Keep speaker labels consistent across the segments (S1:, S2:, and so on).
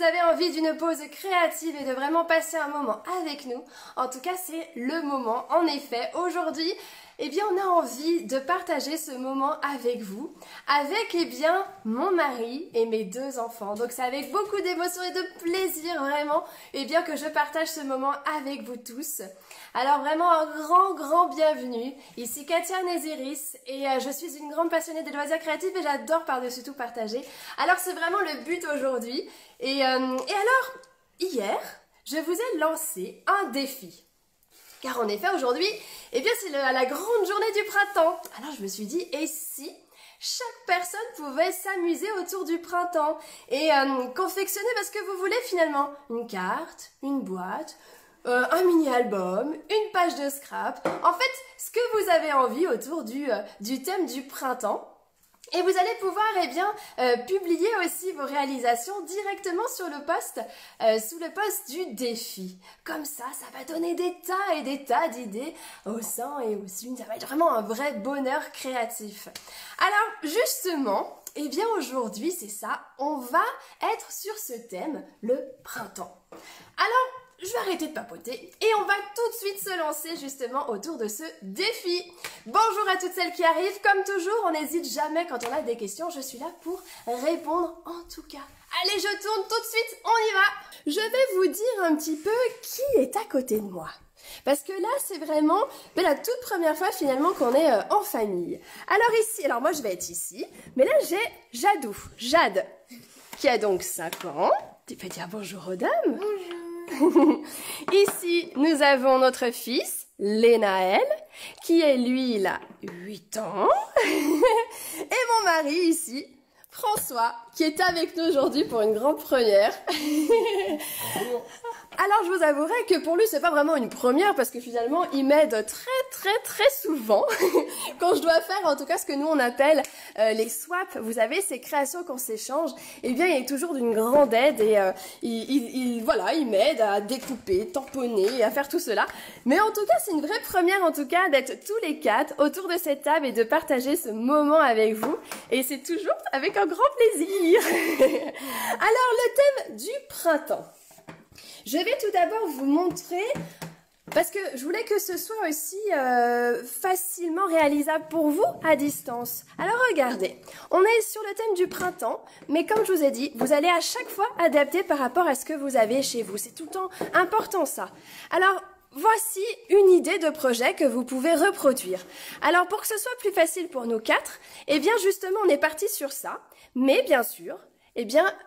S1: avez envie d'une pause créative et de vraiment passer un moment avec nous, en tout cas c'est le moment. En effet, aujourd'hui, eh bien on a envie de partager ce moment avec vous, avec mon mari et mes 2 enfants. Donc c'est avec beaucoup d'émotion et de plaisir vraiment que je partage ce moment avec vous tous. Alors vraiment un grand bienvenue. Ici Katia Néziris et je suis une grande passionnée des loisirs créatifs et j'adore par-dessus tout partager. Alors c'est vraiment le but aujourd'hui. Et alors, hier, je vous ai lancé un défi. Car en effet, aujourd'hui, c'est la grande journée du printemps. Alors je me suis dit, et si chaque personne pouvait s'amuser autour du printemps et confectionner, parce que vous voulez finalement, une carte, une boîte, un mini-album, une page de scrap. En fait, ce que vous avez envie autour du thème du printemps. Et vous allez pouvoir publier aussi vos réalisations directement sur le post, sous le post du défi. Comme ça va donner des tas et des tas d'idées au sein et aux unes. Ça va être vraiment un vrai bonheur créatif. Alors justement, aujourd'hui c'est ça, on va être sur ce thème, le printemps. Alors, je vais arrêter de papoter et on va tout de suite se lancer justement autour de ce défi. Bonjour à toutes celles qui arrivent. Comme toujours, on n'hésite jamais quand on a des questions. Je suis là pour répondre en tout cas. Allez, je tourne tout de suite, on y va. Je vais vous dire un petit peu qui est à côté de moi. Parce que là, c'est vraiment la toute première fois finalement qu'on est en famille. Alors ici, moi je vais être ici, mais là j'ai Jade, qui a donc 5 ans. Tu peux dire bonjour aux dames.
S2: Bonjour.
S1: Ici, nous avons notre fils, Lénaël, qui est lui, il a 8 ans. Et mon mari ici, François, qui est avec nous aujourd'hui pour une grande première.
S2: Bonjour.
S1: Alors je vous avouerai que pour lui c'est pas vraiment une première parce que finalement il m'aide très souvent quand je dois faire en tout cas ce que nous on appelle les swaps. Vous savez, ces créations qu'on s'échange, il est toujours d'une grande aide et il m'aide à découper, tamponner et à faire tout cela. Mais en tout cas c'est une vraie première en tout cas d'être tous les 4 autour de cette table et de partager ce moment avec vous et c'est toujours avec un grand plaisir. Alors le thème du printemps. Je vais tout d'abord vous montrer, parce que je voulais que ce soit aussi facilement réalisable pour vous à distance. Alors regardez, on est sur le thème du printemps, mais comme je vous ai dit, vous allez à chaque fois adapter par rapport à ce que vous avez chez vous. C'est tout le temps important ça. Alors, voici une idée de projet que vous pouvez reproduire. Alors pour que ce soit plus facile pour nous 4, justement on est parti sur ça, mais bien sûr,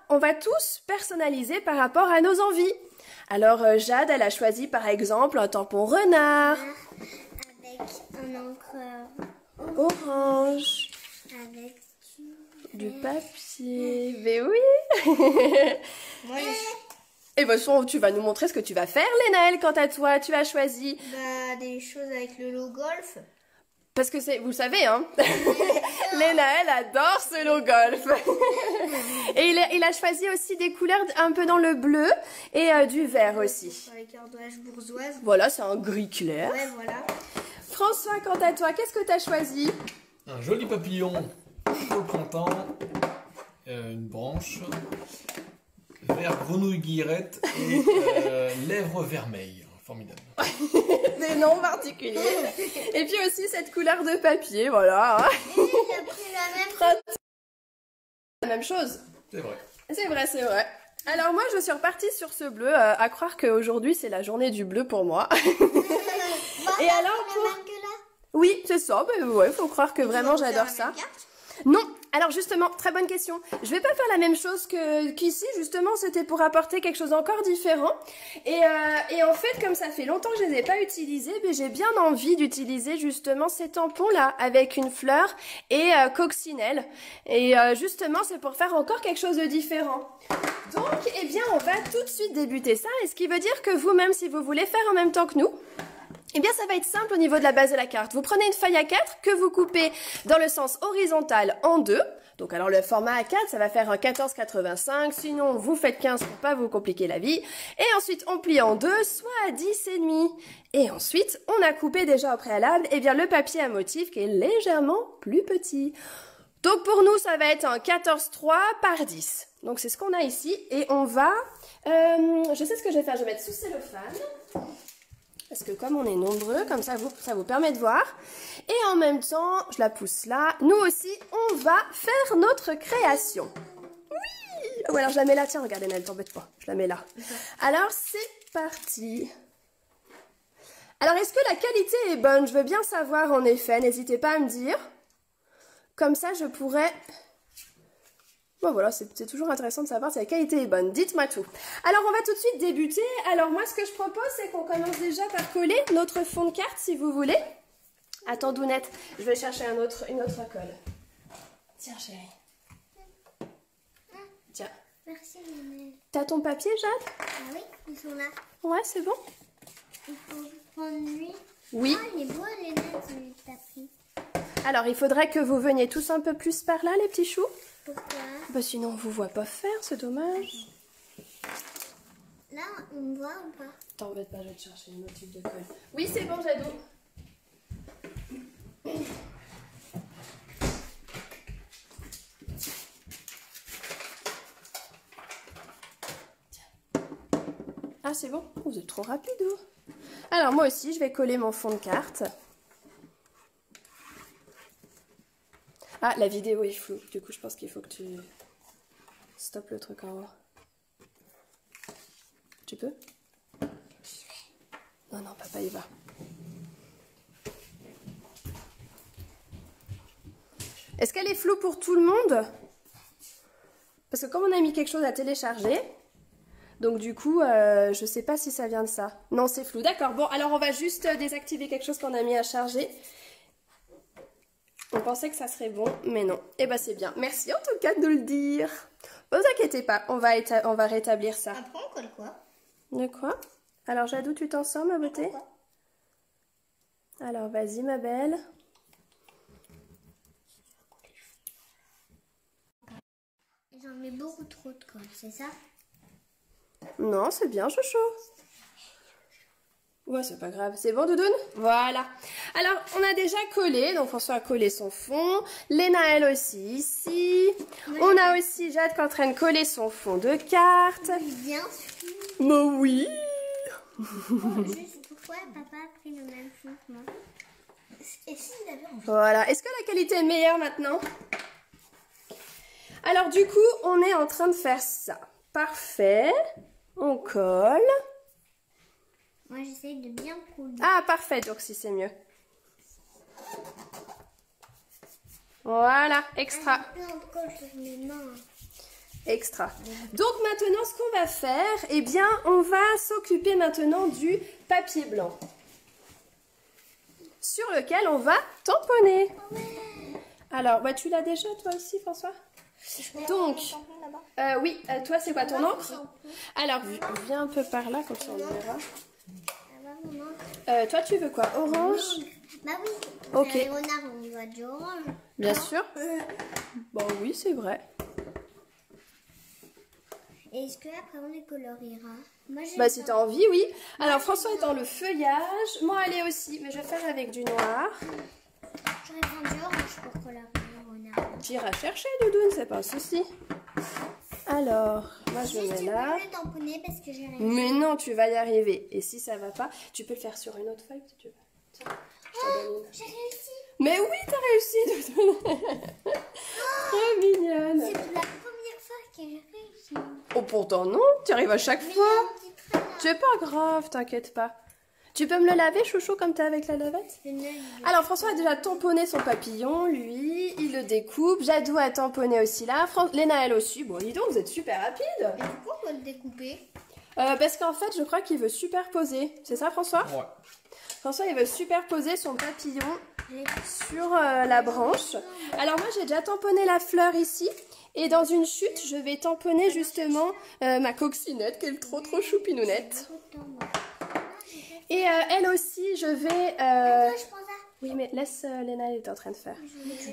S1: on va tous personnaliser par rapport à nos envies. Alors Jade, elle a choisi par exemple un tampon renard.
S2: Avec un encre
S1: orange.
S2: Avec
S1: du papier. Mais oui.
S2: Moi,
S1: Et tu vas nous montrer ce que tu vas faire, Lénaël, quant à toi. Tu as choisi
S2: des choses avec le logo golf.
S1: Parce que vous savez, hein, Lénaël adore ce logo golf. Et il a choisi aussi des couleurs un peu dans le bleu et du vert aussi.
S2: Avec ardoise bourgeoise.
S1: Voilà, c'est un gris clair.
S2: Ouais, voilà.
S1: François, quant à toi, qu'est-ce que tu as choisi?
S3: Un joli papillon pour le printemps, une branche, vert grenouille guillerette et lèvres vermeilles. Formidable.
S1: Des noms particuliers. Et puis aussi cette couleur de papier, voilà.
S2: Et il a pris
S1: la même chose.
S3: C'est vrai.
S1: C'est vrai, c'est vrai. Alors moi, je suis repartie sur ce bleu, à croire qu'aujourd'hui, c'est la journée du bleu pour moi. Et alors pour... Oui, c'est ça, ouais, faut croire que vraiment j'adore ça. Non, alors justement, très bonne question. Je vais pas faire la même chose qu'ici, justement, c'était pour apporter quelque chose encore différent. Et en fait, comme ça fait longtemps que je les ai pas utilisés, j'ai bien envie d'utiliser justement ces tampons-là avec une fleur et coccinelle. Et justement, c'est pour faire encore quelque chose de différent. Donc, on va tout de suite débuter ça. Et ce qui veut dire que vous-même, si vous voulez faire en même temps que nous, ça va être simple au niveau de la base de la carte. Vous prenez une feuille A4 que vous coupez dans le sens horizontal en 2. Donc alors le format A4, ça va faire un 14,85. Sinon, vous faites 15 pour pas vous compliquer la vie. Et ensuite, on plie en 2, soit à 10,5. Et ensuite, on a coupé déjà au préalable le papier à motif qui est légèrement plus petit. Donc pour nous, ça va être un 14,3 par 10. Donc c'est ce qu'on a ici. Et on va... je sais ce que je vais faire. Je vais mettre sous cellophane. Parce que comme on est nombreux, comme ça vous permet de voir. Et en même temps, je la pousse là. Nous aussi, on va faire notre création. Oui! Oh, alors je la mets là. Tiens, regardez, elle t'embête pas. Je la mets là. Alors c'est parti. Alors est-ce que la qualité est bonne? Je veux bien savoir en effet. N'hésitez pas à me dire. Comme ça, je pourrais... Bon voilà, c'est toujours intéressant de savoir si la qualité est bonne. Dites-moi tout. Alors, on va tout de suite débuter. Alors, moi, ce que je propose, c'est qu'on commence déjà par coller notre fond de carte, si vous voulez. Attends, Dounette, je vais chercher une autre colle. Tiens, chérie. Tiens.
S2: Merci, maman.
S1: T'as ton papier, Jade?
S2: Ah oui, ils sont là.
S1: Ouais, c'est bon?
S2: Il faut prendre lui.
S1: Oui.
S2: Ah, il est beau, les notes que t'as pris.
S1: Alors, il faudrait que vous veniez tous un peu plus par là, les petits choux.
S2: Pourquoi?
S1: Bah, sinon, on vous voit pas faire, c'est dommage.
S2: Là, on me voit ou pas?
S1: T'embête pas, je vais te chercher une autre tube de colle. Oui, c'est bon, Jadou. Ah, c'est bon? Vous êtes trop rapide, vous. Alors, moi aussi, je vais coller mon fond de carte. Ah, la vidéo est floue. Du coup, je pense qu'il faut que tu stoppes le truc en haut. Tu peux? Non, non, papa, il va. Est-ce qu'elle est floue pour tout le monde? Parce que comme on a mis quelque chose à télécharger, donc du coup, je sais pas si ça vient de ça. Non, c'est flou. D'accord, bon, alors on va juste désactiver quelque chose qu'on a mis à charger. On pensait que ça serait bon, mais non. Eh ben c'est bien. Merci en tout cas de le dire. Ne vous inquiétez pas, on va rétablir ça.
S2: Après, on colle quoi?
S1: De quoi? Alors Jadou, tu t'en sors, ma beauté? Alors vas-y, ma belle.
S2: J'en mets beaucoup trop de colle, c'est ça?
S1: Non, c'est bien, chouchou. Ouais, c'est pas grave. C'est bon, Doudoune? Voilà. Alors, on a déjà collé. Donc, François a collé son fond. Léna, elle aussi, ici. On a aussi Jade qui est en train de coller son fond de carte.
S2: Bien sûr.
S1: Mais oui.
S2: Juste pourquoi papa a pris le même fond que moi? Et s'il avait envie?
S1: Voilà. Est-ce que la qualité est meilleure maintenant? Alors, du coup, on est en train de faire ça. Parfait. On colle.
S2: Moi, j'essaye de bien coller.
S1: Ah, parfait, donc si c'est mieux. Voilà, extra.
S2: Plein de colle sur mes mains.
S1: Extra. Donc maintenant, ce qu'on va faire, eh bien, on va s'occuper maintenant du papier blanc. Sur lequel on va tamponner. Alors, bah, tu l'as déjà, toi aussi, François? Donc, oui, toi, c'est quoi ton encre? Alors, viens un peu par là, comme ça on verra. Toi, tu veux quoi? Orange?
S2: Bah oui.
S1: Ok.
S2: Les renards, on voit du orange.
S1: Bien sûr. Bon, oui, c'est vrai.
S2: Et est-ce que après on les coloriera? Moi,
S1: Bah, si t'as envie, oui. Alors, François est dans le feuillage. Moi, elle est aussi, mais je vais faire avec du noir.
S2: j'aurais besoin du orange pour colorier les renards.
S1: Tu iras chercher, Doudoune, c'est pas un souci. Alors, moi, je
S2: Juste,
S1: mets
S2: tu
S1: là.
S2: peux le tamponner parce que j'ai rien.
S1: Mais non, tu vas y arriver. Et si ça va pas, tu peux le faire sur une autre feuille si tu veux. Tiens, je t'en donne une.
S2: J'ai réussi.
S1: Mais oui, t'as réussi, Doudoune. Trop mignonne.
S2: C'est la première fois que j'ai réussi.
S1: Oh, pourtant, non, tu arrives à chaque
S2: Mais
S1: fois.
S2: il y a un petit trait là.
S1: C'est pas grave, t'inquiète pas. Tu peux me le laver, chouchou, comme t'es avec la lavette? Alors, François a déjà tamponné son papillon, lui. Il le découpe. Jadou a tamponné aussi là. Léna, elle aussi. Bon, dis donc, vous êtes super rapide.
S2: Et pourquoi on va le découper?
S1: Parce qu'en fait, je crois qu'il veut superposer. C'est ça, François?
S3: Ouais.
S1: François, il veut superposer son papillon sur la branche. Alors, moi, j'ai déjà tamponné la fleur ici. Et dans une chute, je vais tamponner justement ma coccinette, qui est trop choupinounette. Et elle aussi, je vais... Oui, mais laisse Léna, elle est en train de faire.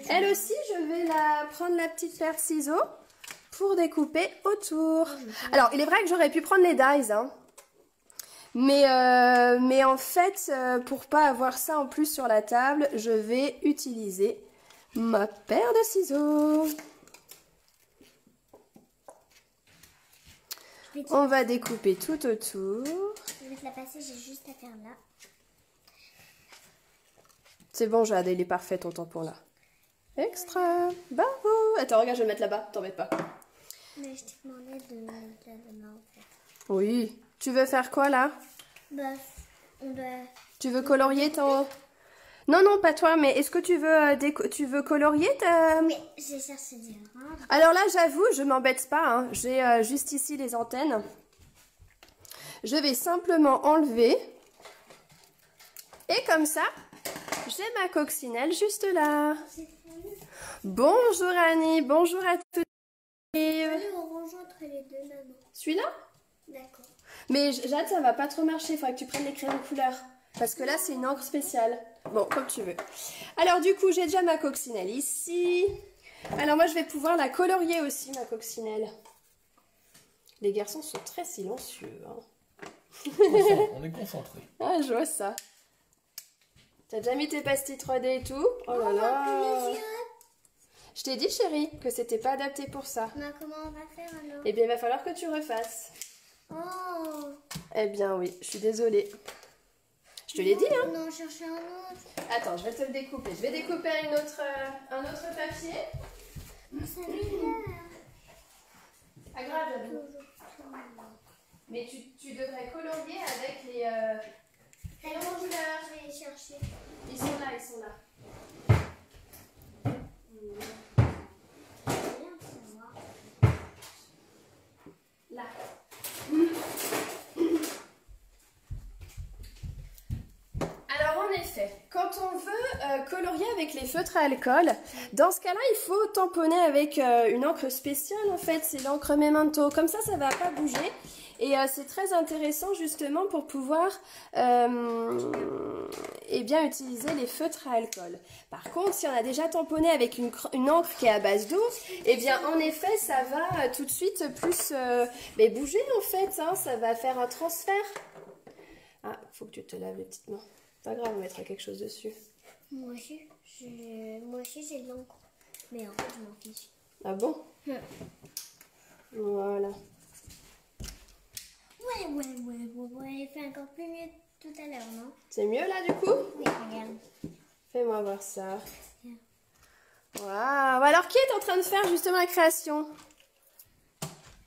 S1: Elle aussi, je vais prendre la petite paire de ciseaux pour découper autour. Alors, il est vrai que j'aurais pu prendre les dies, hein. Mais en fait, pour pas avoir ça en plus sur la table, je vais utiliser Ma paire de ciseaux. On va découper tout autour.
S2: Je vais te la passer, j'ai juste à faire là.
S1: C'est bon, Jade, il est parfait ton tampon là. Extra. Bravo. Attends, regarde, je vais le mettre là-bas, t'embête pas.
S2: Mais je t'ai demandé de mettre la main en fait.
S1: Oui. Tu veux faire quoi là?
S2: Bah, on doit...
S1: Tu veux colorier ton... Non, non, pas toi, mais est-ce que tu veux, tu veux colorier ta...
S2: Mais j'ai cherché des rangs.
S1: Alors là, j'avoue, je m'embête pas. Hein. J'ai juste ici les antennes. Je vais simplement enlever. Et comme ça, j'ai ma coccinelle juste là. Bonjour Annie, bonjour à tous.
S2: Le orange entre les deux, maman.
S1: Celui-là?
S2: D'accord.
S1: Mais Jade, ça va pas trop marcher. Il faudrait que tu prennes les crayons couleur. Parce que là, c'est une encre spéciale. Bon, comme tu veux. Alors du coup, j'ai déjà ma coccinelle ici. Alors moi, je vais pouvoir la colorier aussi, ma coccinelle. Les garçons sont très silencieux. Hein.
S3: On est concentré.
S1: Ah, je vois ça. T'as déjà mis tes pastilles 3D et tout? Oh là là. Je t'ai dit, chérie, que c'était pas adapté pour ça.
S2: Mais comment on va faire alors?
S1: Eh bien, il va falloir que tu refasses.
S2: Oh.
S1: Eh bien, oui, je suis désolée. Je te l'ai dit, hein?
S2: Non, chercher un autre.
S1: Attends, je vais te le découper. Je vais découper un autre papier.
S2: Ça m'énerve.
S1: Pas grave, Jadou. Mais tu devrais colorier avec les crayons couleur.
S2: Je vais les chercher.
S1: Ils sont là, ils sont là. Là. Alors en effet, quand on veut colorier avec les feutres à alcool, dans ce cas-là, il faut tamponner avec une encre spéciale en fait, c'est l'encre Memento. Comme ça va pas bouger et c'est très intéressant justement pour pouvoir eh bien, utiliser les feutres à alcool. Par contre, si on a déjà tamponné avec une encre qui est à base d'eau, eh bien en effet, ça va tout de suite plus bouger en fait, hein, ça va faire un transfert. Ah, faut que tu te laves les petites mains. Pas grave, on mettra quelque chose dessus.
S2: Moi aussi, j'ai de l'encre. Mais en fait, je m'en fiche.
S1: Ah bon? Voilà.
S2: Ouais, fait encore plus mieux tout à l'heure, non?
S1: C'est mieux là du coup?
S2: Oui, regarde.
S1: Fais-moi voir ça. Waouh! Alors qui est en train de faire justement la création?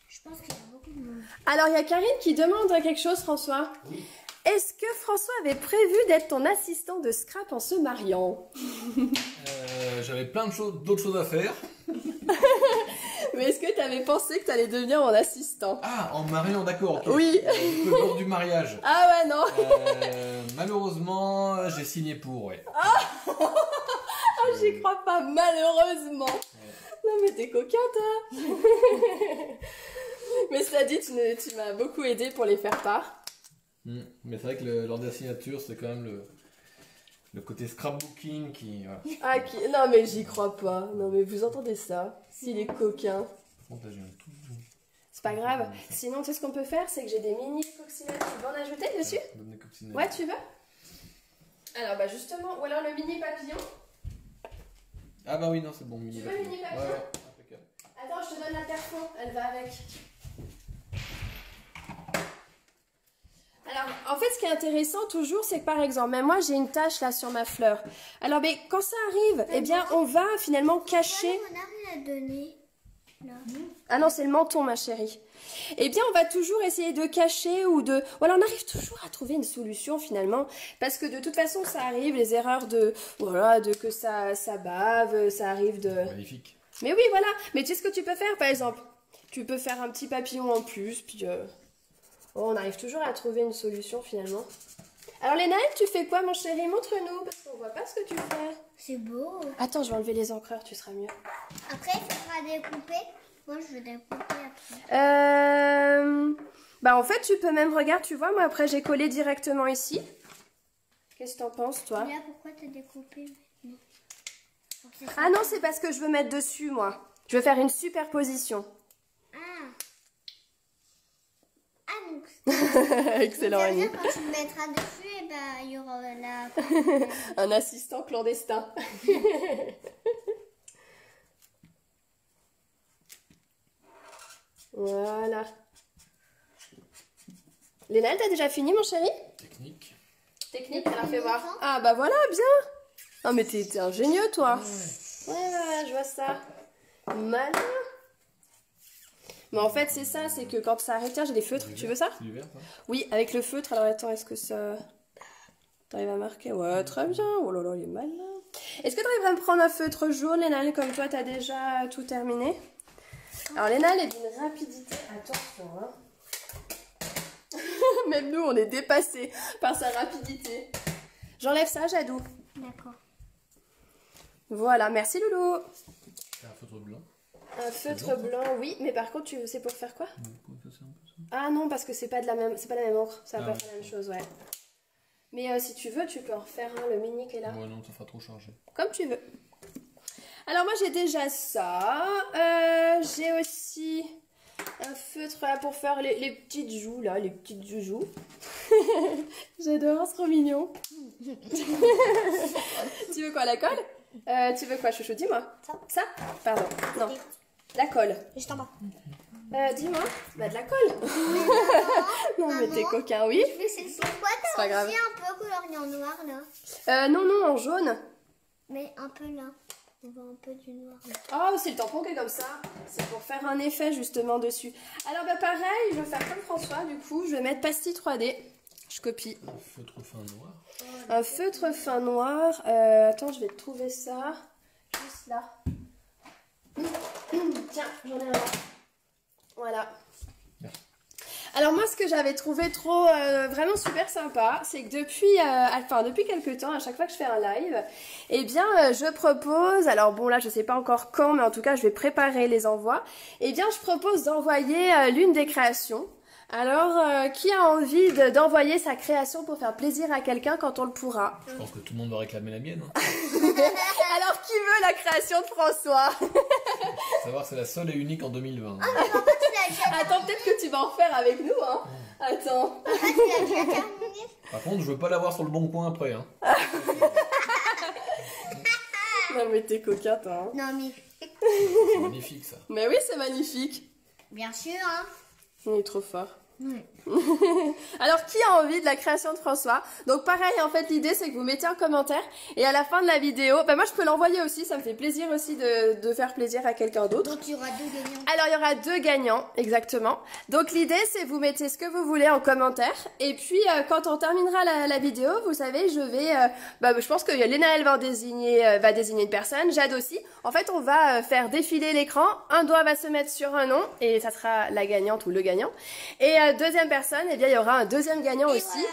S2: Je pense qu'il y a beaucoup de monde.
S1: Alors il y a Karine qui demande quelque chose, François.
S3: Oui.
S1: Est-ce que François avait prévu d'être ton assistant de scrap en se mariant?
S3: J'avais plein d'autres choses à faire.
S1: Mais est-ce que tu avais pensé que tu allais devenir mon assistant?
S3: Ah, en mariant, d'accord. Okay.
S1: Oui.
S3: Lors du mariage.
S1: Ah ouais, non.
S3: Malheureusement, j'ai signé pour, ouais.
S1: Ah, j'y crois pas, malheureusement. Ouais. Non mais t'es coquin, toi. Mais cela dit, tu m'as beaucoup aidé pour les faire part.
S3: Mais c'est vrai que lors de la signature, c'est quand même le côté scrapbooking qui... Voilà.
S1: Ah, non mais j'y crois pas. Non mais vous entendez ça? S'il est coquin. C'est pas grave. Sinon, tu sais ce qu'on peut faire? C'est que j'ai des mini coccinelles. Tu veux en ajouter dessus? Ouais, tu veux? Alors bah justement, ou alors le mini papillon.
S3: Ah bah oui, non, c'est bon.
S1: Tu veux le mini papillon?
S3: Ouais, impeccable.
S1: Attends, je te donne la perfo, elle va avec. Alors, en fait, ce qui est intéressant toujours, c'est que par exemple, même moi, j'ai une tache là sur ma fleur. Alors, mais quand ça arrive, eh bien, on va finalement cacher...
S2: On a rien à donner. Là.
S1: Ah non, c'est le menton, ma chérie. Eh bien, on va toujours essayer de cacher ou de... Voilà, on arrive toujours à trouver une solution finalement. Parce que de toute façon, ça arrive, les erreurs de... Voilà, de que ça bave, ça arrive de...
S3: Magnifique.
S1: Mais oui, voilà. Mais tu sais ce que tu peux faire, par exemple? Tu peux faire un petit papillon en plus, puis... Oh, on arrive toujours à trouver une solution finalement. Alors Lénaël, tu fais quoi mon chéri? Montre-nous, parce qu'on voit pas ce que tu fais.
S2: C'est beau.
S1: Attends, je vais enlever les encreurs, tu seras mieux.
S2: Après, il faudra découper. Moi, je vais découper après.
S1: Bah en fait, tu peux même, regarde, tu vois, moi après j'ai collé directement ici. Qu'est-ce que t'en penses, toi?
S2: Et là, pourquoi t'as découpé? Non.
S1: Ah non, c'est parce que je veux mettre dessus, moi. Je veux faire une superposition.
S2: Donc,
S1: excellent, Annie.
S2: quand tu me mettras dessus, il y aura la...
S1: Un assistant clandestin. Voilà. Léna, t'as déjà fini, mon chéri?
S3: Technique.
S1: Technique, alors fais voir. Ah bah voilà, bien. Ah mais t'es ingénieux, toi. Ouais, je vois ça. Malin. Mais en fait, c'est ça, c'est que quand ça arrive... Tiens, j'ai des feutres, tu veux ça?
S3: C'est du vert, ça?
S1: Oui, avec le feutre. Alors attends, est-ce que ça... T'arrives à marquer? Ouais, très bien. Oh là là, il est malin. Est-ce que t'arrives à me prendre un feutre jaune, Léna, comme toi, t'as déjà tout terminé? Alors, Léna, elle est d'une rapidité... Attention, hein. Même nous, on est dépassés par sa rapidité. J'enlève ça, Jadou.
S2: D'accord.
S1: Voilà, merci Loulou.
S3: C'est un feutre blanc.
S1: Un feutre blanc, oui, mais par contre, tu sais pour faire quoi?
S3: Vous pouvez passer un peu ça?
S1: Ah non, parce que c'est pas la même encre, ça va
S3: Ah,
S1: pas faire la même chose, ouais. Mais si tu veux, tu peux en refaire un, le mini qui est là.
S3: Ouais, non, ça fera trop chargé.
S1: Comme tu veux. Alors moi j'ai déjà ça. J'ai aussi un feutre là pour faire les petites joues là, les petites joujoux. J'adore, c'est trop mignon. Tu veux quoi, la colle? Tu veux quoi, chouchou? Dis-moi. Ça? Pardon. Non. La colle.
S2: Juste en bas.
S1: Dis-moi. Bah de la colle. Non mais t'es coquin, oui.
S2: Je fais celle-ci. Pourquoi
S1: C'est pas
S2: t'as
S1: grave.
S2: aussi un peu colorié en noir là?
S1: Non, en jaune.
S2: Mais un peu là. On voit un peu du noir là.
S1: Oh, c'est le tampon qui est comme ça. C'est pour faire un effet justement dessus. Alors bah pareil, je vais faire comme François, du coup, je vais mettre pastille 3D. Je copie.
S3: Un feutre fin noir.
S1: Un feutre fin noir. Attends, je vais te trouver ça. Juste là. Tiens, j'en ai un là. Voilà. Alors moi, ce que j'avais trouvé vraiment super sympa, c'est que depuis quelques temps, à chaque fois que je fais un live, eh bien, je propose, alors bon là, je sais pas encore quand, mais en tout cas, je vais préparer les envois. Eh bien, je propose d'envoyer l'une des créations. Alors, qui a envie d'envoyer sa création pour faire plaisir à quelqu'un quand on le pourra?
S3: Je pense que tout le monde va réclamer la mienne. Hein.
S1: Alors, qui veut la création de François?
S3: Faut savoir, c'est la seule et unique en 2020.
S1: Attends, peut-être que tu vas en faire avec nous, hein. Attends.
S2: Papa, tu l'as déjà terminé?
S3: Par contre, je veux pas l'avoir sur le bon coin après. Hein.
S1: Non mais t'es coquin, toi. Hein.
S2: Non mais...
S3: C'est magnifique ça.
S1: Mais oui, c'est magnifique.
S2: Bien sûr, hein.
S1: Il est trop fort.
S2: Ouais.
S1: Alors, qui a envie de la création de François? Donc pareil, en fait, l'idée c'est que vous mettez un commentaire et à la fin de la vidéo, moi je peux l'envoyer aussi, ça me fait plaisir aussi de faire plaisir à quelqu'un d'autre.
S2: Donc il y aura 2 gagnants.
S1: Alors il y aura 2 gagnants, exactement. Donc l'idée c'est vous mettez ce que vous voulez en commentaire et puis quand on terminera la vidéo, vous savez, je pense que Léna elle va désigner une personne, Jade aussi. En fait, on va faire défiler l'écran, un doigt va se mettre sur un nom et ça sera la gagnante ou le gagnant. Et deuxième personne, eh bien il y aura un deuxième gagnant
S2: Et
S1: aussi.
S2: voilà.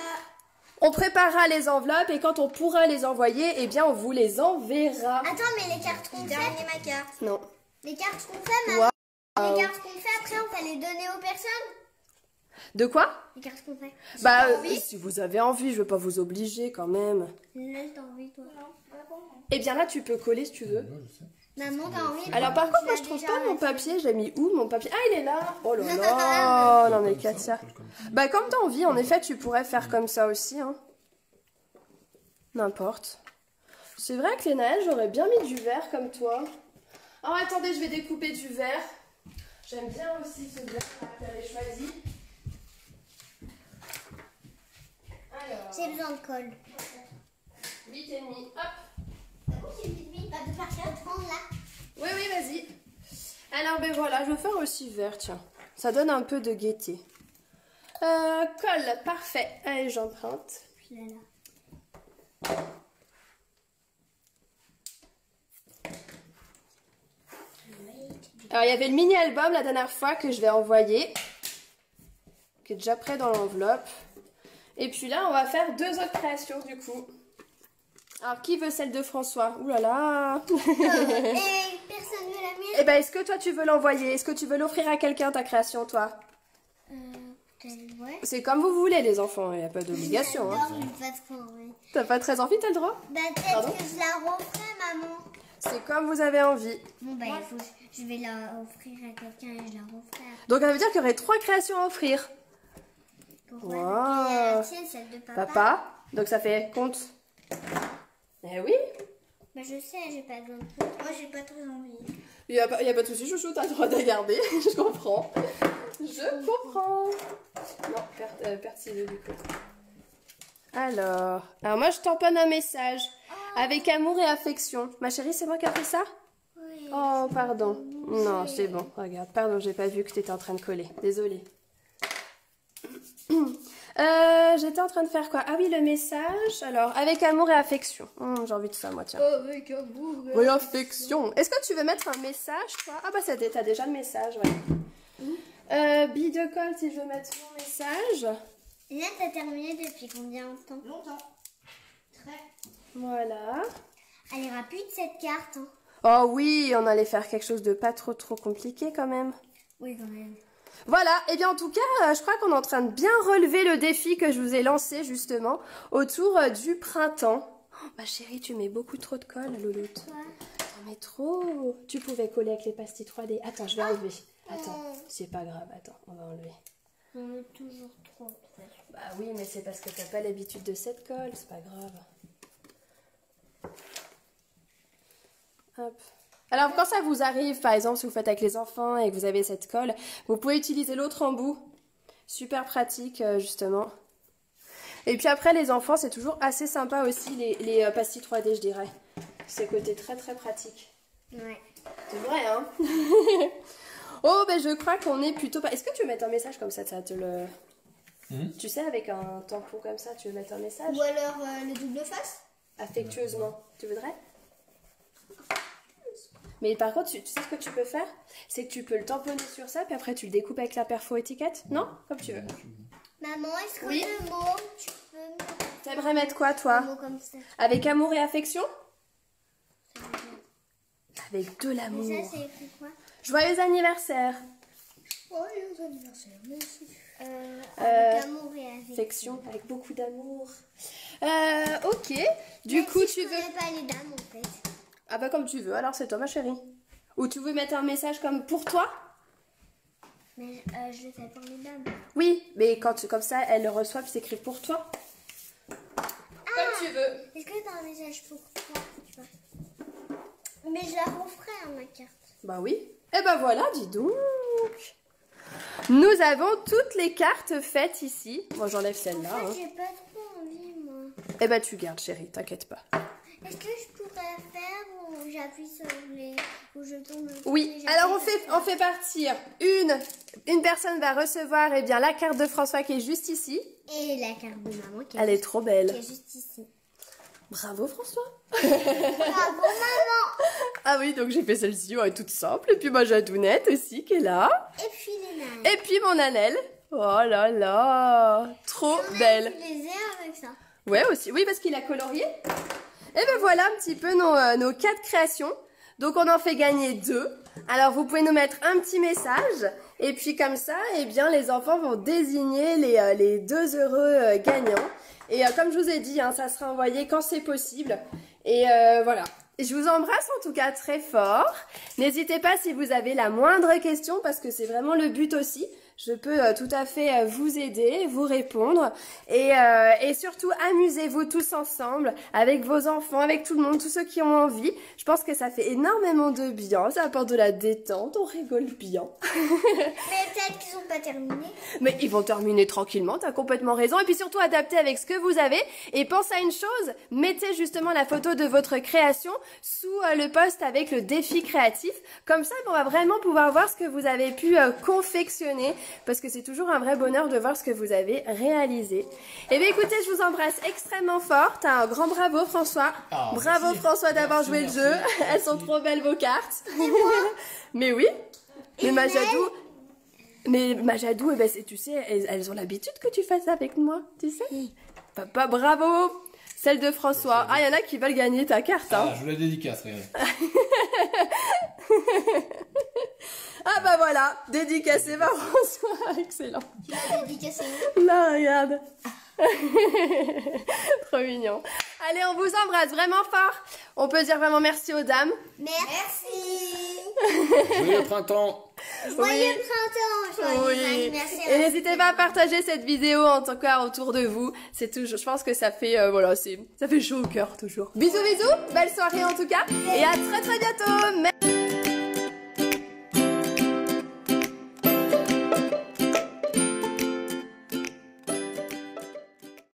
S1: On préparera les enveloppes et quand on pourra les envoyer, eh bien on vous les enverra.
S2: Attends, mais les cartes qu'on fait... ma carte.
S1: Non.
S2: Les cartes qu'on fait, maman. Les cartes qu'on fait, après on va les donner aux personnes.
S1: De quoi?
S2: Les cartes qu'on fait.
S1: Bah,
S2: T'as envie?
S1: si vous avez envie, je veux pas vous obliger quand même.
S2: Laisse, t'as envie, toi.
S1: Eh bien là, tu peux coller si tu veux.
S3: Ouais, je sais.
S2: Maman, t'as envie?
S1: Alors par contre, moi je trouve pas mon papier, j'ai mis où mon papier? Ah, il est là. Oh là là. Non mais
S3: Comme ça,
S1: Katia.
S3: comme ça.
S1: Bah comme t'as envie, en effet, tu pourrais faire comme ça aussi. Hein. N'importe. C'est vrai que Lénaël, j'aurais bien mis du vert comme toi. Oh attendez, je vais découper du vert. J'aime bien aussi ce vert que tu avais choisi. Alors,
S2: J'ai besoin de colle.
S1: 8,5. Hop.
S2: C'est vite, pas de partir de prendre là.
S1: Oui, vas-y. Alors, ben voilà, je vais faire aussi vert, tiens. Ça donne un peu de gaieté. Colle, parfait. Allez, j'emprunte.
S2: Puis là, là.
S1: Alors, il y avait le mini-album la dernière fois que je vais envoyer. Qui est déjà prêt dans l'enveloppe. Et puis là, on va faire 2 autres créations, du coup. Alors, qui veut celle de François? Ouh là là.
S2: Et personne veut la mienne?
S1: Eh ben, est-ce que toi, tu veux l'envoyer? Est-ce que tu veux l'offrir à quelqu'un, ta création, toi?
S2: Peut-être, ouais.
S1: C'est comme vous voulez, les enfants. Il n'y a pas d'obligation. Hein.
S2: J'adore, mais pas trop, ouais.
S1: T'as pas très envie, t'as le droit?
S2: Bah,
S1: Pardon?
S2: peut-être que je la referai, maman.
S1: C'est comme vous avez envie.
S2: Bon, bah, je vais la offrir à quelqu'un et je la referai.
S1: Donc, ça veut dire qu'il y aurait 3 créations à offrir.
S2: Pourquoi?
S1: Wow.
S2: Parce qu'il y a la tienne, celle de papa.
S1: Papa. Donc, ça fait compte. Eh oui.
S2: Bah je sais, j'ai pas besoin de tout. Moi j'ai pas très envie.
S1: Il y a pas de souci, chouchou, t'as le droit de garder. Je comprends. Je comprends. Non, perte si du coup. Alors moi je tamponne un message. Avec amour et affection. Ma chérie, c'est moi qui a fait ça?
S2: Oui.
S1: Oh, pardon. Non, c'est bon. Regarde, pardon, j'ai pas vu que t'étais en train de coller. Désolée. J'étais en train de faire quoi? Ah oui, le message. Alors, avec amour et affection. J'ai envie de ça, moi, tiens.
S2: Avec amour
S1: Oui, affection. Est-ce que tu veux mettre un message, toi? Ah bah, t'as déjà le message, ouais. Bille de colle, si je veux mettre mon message.
S2: Là, t'as terminé depuis combien de temps? Longtemps. Très.
S1: Voilà.
S2: Elle est rapide cette carte. Hein.
S1: Oh oui, on allait faire quelque chose de pas trop compliqué quand même.
S2: Oui, quand même.
S1: Voilà, et bien en tout cas, je crois qu'on est en train de bien relever le défi que je vous ai lancé justement autour du printemps. Oh, ma chérie, tu mets beaucoup trop de colle, Louloute.
S2: Quoi?
S1: T'en mets trop. Tu pouvais coller avec les pastilles 3D. Attends, je vais enlever. Attends, c'est pas grave, attends, on va enlever.
S2: On met toujours trop.
S1: Bah oui, mais c'est parce que t'as pas l'habitude de cette colle, c'est pas grave. Hop. Alors quand ça vous arrive, par exemple si vous faites avec les enfants et que vous avez cette colle, vous pouvez utiliser l'autre embout. Super pratique justement. Et puis après les enfants c'est toujours assez sympa aussi les pastilles 3D je dirais. C'est côté très pratique.
S2: Ouais.
S1: C'est vrai hein. Oh ben je crois qu'on est plutôt pas... Est-ce que tu veux mettre un message comme ça te le... Tu sais avec un tampon comme ça tu veux mettre un message?
S2: Ou alors le double face?
S1: Affectueusement. Tu voudrais? Mais par contre, tu sais ce que tu peux faire? C'est que tu peux le tamponner sur ça, puis après tu le découpes avec la perfo étiquette? Non? Comme tu veux.
S2: Maman, est-ce que
S1: Oui.
S2: le mot, tu peux me...
S1: T'aimerais mettre quoi, toi?
S2: Un mot comme ça.
S1: Avec amour et affection? Avec de
S2: Mais
S1: l'amour.
S2: ça, c'est écrit quoi?
S1: Joyeux anniversaire.
S2: Joyeux anniversaire, merci. Avec amour et affection.
S1: Affection, avec beaucoup d'amour. Ok. Du coup,
S2: si
S1: tu
S2: je
S1: veux...
S2: connais pas les dames, en fait.
S1: Ah bah comme tu veux, alors c'est toi, ma chérie. Ou tu veux mettre un message comme pour toi?
S2: Mais je le fais pour les dames.
S1: Oui, mais comme ça, elles le reçoivent, c'est écrit pour toi. Comme tu veux.
S2: Est-ce que t'as un message pour toi, tu vois? Mais je la referai, hein, ma carte.
S1: Bah oui. Et ben voilà, dis donc. Nous avons toutes les cartes faites ici. Moi, j'enlève celle-là.
S2: En fait, j'ai pas trop envie, moi.
S1: Eh ben tu gardes, chérie, t'inquiète pas.
S2: Est-ce que je pourrais faire où j'appuie sur les... où je tourne le
S1: Oui,
S2: et
S1: alors
S2: j'appuie
S1: on fait partir une personne va recevoir eh bien la carte de François qui est juste ici.
S2: Et la carte de maman qui est,
S1: Elle est trop belle.
S2: qui est juste ici.
S1: Bravo François.
S2: Bravo, maman.
S1: Ah oui, donc j'ai fait celle-ci, ouais, toute simple. Et puis ma Jadounette aussi qui est là.
S2: Et puis les nains.
S1: Et puis mon Annelle. Oh là là, trop belle.
S2: Je les ai avec ça.
S1: Ouais aussi, oui parce qu'il a colorié. Et ben voilà un petit peu nos 4 créations. Donc on en fait gagner 2. Alors vous pouvez nous mettre un petit message. Et puis comme ça, eh bien les enfants vont désigner les 2 heureux gagnants. Et comme je vous ai dit, hein, ça sera envoyé quand c'est possible. Et voilà. Je vous embrasse en tout cas très fort. N'hésitez pas si vous avez la moindre question parce que c'est vraiment le but aussi. Je peux tout à fait vous aider, vous répondre et surtout amusez-vous tous ensemble avec vos enfants, avec tout le monde, tous ceux qui ont envie. Je pense que ça fait énormément de bien, ça apporte de la détente, on rigole bien.
S2: Mais peut-être qu'ils n'ont pas terminé.
S1: Mais ils vont terminer tranquillement, t'as complètement raison. Et puis surtout adapter avec ce que vous avez. Et pensez à une chose, mettez justement la photo de votre création sous le post avec le défi créatif. Comme ça, on va vraiment pouvoir voir ce que vous avez pu confectionner. Parce que c'est toujours un vrai bonheur de voir ce que vous avez réalisé. Et bien écoutez, je vous embrasse extrêmement fort. T'as un grand bravo François.
S3: Ah,
S1: bravo
S3: merci.
S1: François d'avoir joué
S3: Merci.
S1: le jeu. Elles sont trop belles vos cartes. Mais oui. Mais Majadou... Mais Majadou, eh ben, tu sais, elles ont l'habitude que tu fasses ça avec moi, tu sais. Papa, bravo. Celle de François. Ah, il y en a qui veulent gagner ta carte. Hein.
S3: Ah, je vous la dédicace, regardez.
S1: Ah bah voilà, dédicacé par François. Excellent.
S2: Tu l'as dédicacé.
S1: Là, regarde. Trop mignon. Allez, on vous embrasse vraiment fort. On peut dire vraiment merci aux dames.
S2: Merci.
S3: Joyeux printemps.
S2: Joyeux printemps, joyeux anniversaire.
S1: Et n'hésitez pas à partager cette vidéo en tout cas autour de vous. C'est toujours, je pense que ça fait, voilà, ça fait chaud au cœur toujours. Bisous, bisous, belle soirée en tout cas. Et à très très bientôt.